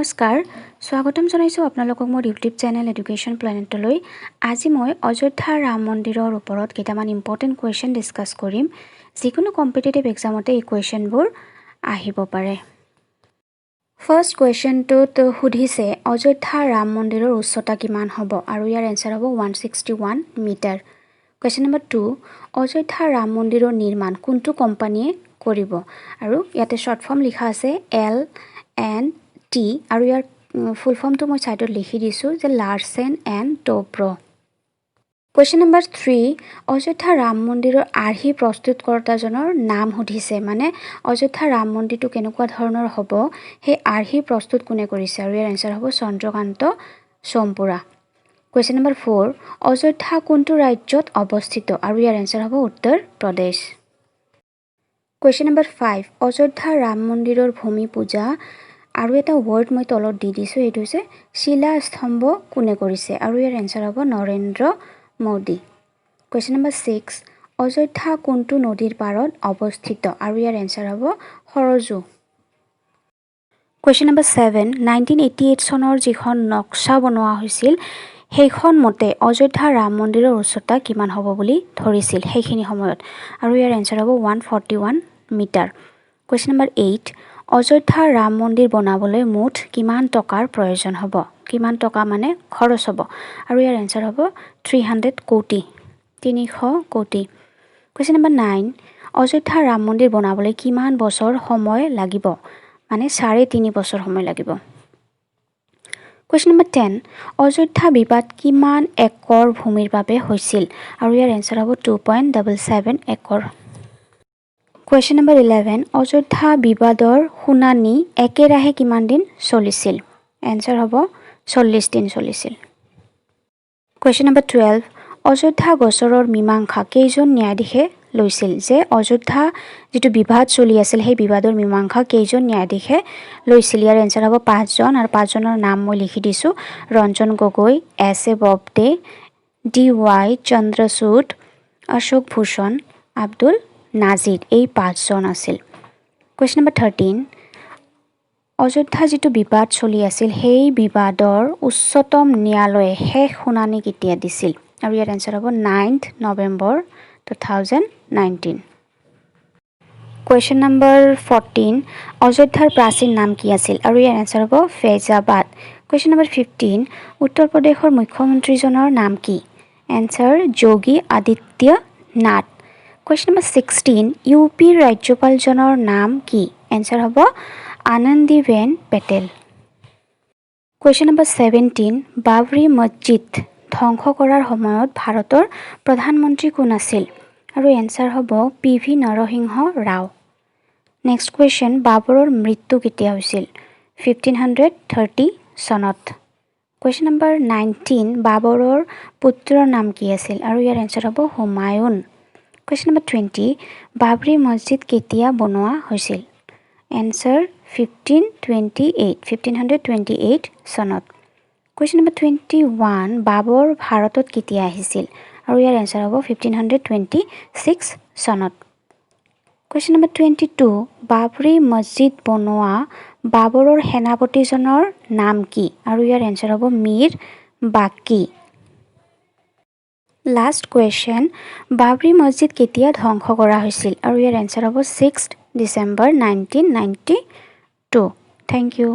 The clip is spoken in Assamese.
নমস্কাৰ স্বাগতম জনাইছো আপোনালোকক মোৰ ইউটিউব চেনেল এডুকেশ্যন প্লেনেটলৈ আজি মই অযোধ্যা ৰাম মন্দিৰৰ ওপৰত কেইটামান ইম্পৰ্টেন্ট কোৱেশ্চন ডিসকাস কৰিম যিকোনো কম্পিটিটিভ এক্সামতে এই কোৱেশ্চনবোৰ আহিব পাৰে ফাৰ্স্ট কোৱেশ্চনটো সুধিছে অযোধ্যা ৰাম মন্দিৰৰ উচ্চতা কিমান হ'ব আৰু ইয়াৰ এনসাৰ হ'ব 161 metre question number 2 Ayodhya Ram মন্দিৰৰ নিৰ্মাণ কোনটো কোম্পানীয়ে কৰিব আৰু ইয়াতে শৰ্ট ফৰ্ম লিখা আছে এল এণ্ড টি আৰু ইয়াৰ ফুল ফৰ্মটো মই সাইডত লিখি দিছো যে Larsen and Toubro question number 3 Ayodhya Ram মন্দিৰৰ আৰ্হি প্ৰস্তুতকৰ্তাজনৰ নাম সুধিছে মানে অযোধ্যা ৰাম মন্দিৰটো কেনেকুৱা ধৰণৰ হ'ব হে আৰ্হি প্ৰস্তুত কোনে কৰিছে আৰু ইয়াৰ এনসাৰ হ'ব চন্দ্ৰকান্ত সোমপুৰা কোৱেশ্চন নম্বৰ 4 অযোধ্যা কোনটো ৰাজ্যত অৱস্থিত আৰু ইয়াৰ এনসাৰ হ'ব উত্তৰ প্ৰদেশ কোৱেশ্চন নম্বৰ 5 অযোধ্যা ৰাম মন্দিৰৰ ভূমি পূজা আৰু এটা ওয়াৰ্ড মই তলত দি দিছো এটো হৈছে শিলা স্তম্ভ কোনে কৰিছে আৰু ইয়াৰ এনসাৰ হ'ব নৰেন্দ্ৰ মোদী কোৱেশ্চন নম্বৰ 6 অযোধ্যা কোনটো নদীৰ পাৰত অৱস্থিত আৰু ইয়াৰ এনসাৰ হ'ব সৰজু কোৱেশ্চন নম্বৰ 7 1988 চনৰ যিখন নক্সা বনোৱা হৈছিল সেইখন মতে অযোধ্যা ৰাম মন্দিৰৰ উচ্চতা কিমান হ'ব বুলি ধৰিছিল সেইখিনি সময়ত আৰু ইয়াৰ এনসাৰ হ'ব 141 metre question number 8 Ayodhya Ram মন্দিৰ বনাবলৈ মুঠ কিমান টকাৰ প্ৰয়োজন হ'ব কিমান টকা মানে খৰচ হ'ব আৰু ইয়াৰ এনসাৰ হ'ব 300 কোটি 300 কোটি কোৱেশ্চন নম্বৰ 9 অযোধ্যা ৰাম মন্দিৰ বনাবলৈ কিমান বছৰ সময় লাগিব মানে 3.5 বছৰ সময় লাগিব কোৱেশ্চন নম্বৰ 10 অযোধ্যা বিবাদ কিমান একৰ ভূমিৰ বাবে হৈছিল আৰু ইয়াৰ এনসাৰ হ'ব 2.77 একৰ Question number 11 অযোধ্যা বিবাদৰ শুনানি একেৰাহে কিমান দিন চলিছিল এনসাৰ হ'ব 40 দিন চলিছিল Question number 12 অযোধ্যা গোচৰৰ মীমাংসা কেইজন ন্যায়াধীশে লৈছিল যে অযোধ্যা যেটো বিবাদ চলি আছিল সেই বিবাদৰ মীমাংসা কেইজন ন্যায়াধীশে লৈছিল ইয়াৰ এনসাৰ হ'ব 5 জন আৰু 5 জনৰ নাম মই লিখি দিছো ৰঞ্জন গগৈ এছ এ ববদে ডি ওয়াই চন্দ্ৰচূড অশোক ভূষণ আব্দুল নাজিৰ এই 5 জন আছিল কোৱেশ্চন নম্বৰ 13 অযোধ্যা যেটো বিবাদ চলি আছিল সেই বিবাদৰ উচ্চতম ন্যায়ালয়ে শেষ শুনানি কেতিয়া দিছিল আৰু ইয়াৰ এনসাৰ হ'ব 9th November 2019 কোৱেশ্চন নম্বৰ 14 অযোধ্যাৰ প্ৰাচীন নাম কি আছিল আৰু ইয়াৰ এনসাৰ হ'ব ফেজাবাদ কোৱেশ্চন নম্বৰ 15 উত্তৰ প্ৰদেশৰ মুখ্যমন্ত্ৰীজনৰ নাম কি answer Yogi Aditya Nath Question number 16 UP ৰাজ্যপালজনৰ নাম কি এনসাৰ হ'ব আনন্দীবেন পেটেল Question number 17 বাবৰি মছজিদ ধ্বংস কৰাৰ সময়ত ভাৰতৰ প্ৰধানমন্ত্ৰী কোন আছিল আৰু এনসাৰ হ'ব PV Narasimha Rao Next question বাবৰৰ মৃত্যু কেতিয়া হৈছিল 1530 চনত Question number 19 বাবৰৰ পুত্ৰৰ নাম কি আছিল আৰু ইয়াৰ এনসাৰ হ'ব হুমায়ুন Question number 20 বাবৰি মছজিদ কেতিয়া বনোৱা হৈছিল Answer 1528 চনত Question number 21 বাবৰ ভাৰতত কেতিয়া আহিছিল আৰু ইয়াৰ এনসাৰ হ'ব 1526 চনত Question number 22 বাবৰি মছজিদ বনোৱা বাবৰৰ সেনাপতিজনৰ নাম কি আৰু ইয়াৰ এনসাৰ হ'ব মীৰ বাকি Last question বাবৰি মছজিদ কেতিয়া ধ্বংস কৰা হৈছিল আৰু ইয়াৰ এনসাৰ হ'ব 6th December 1992 Thank you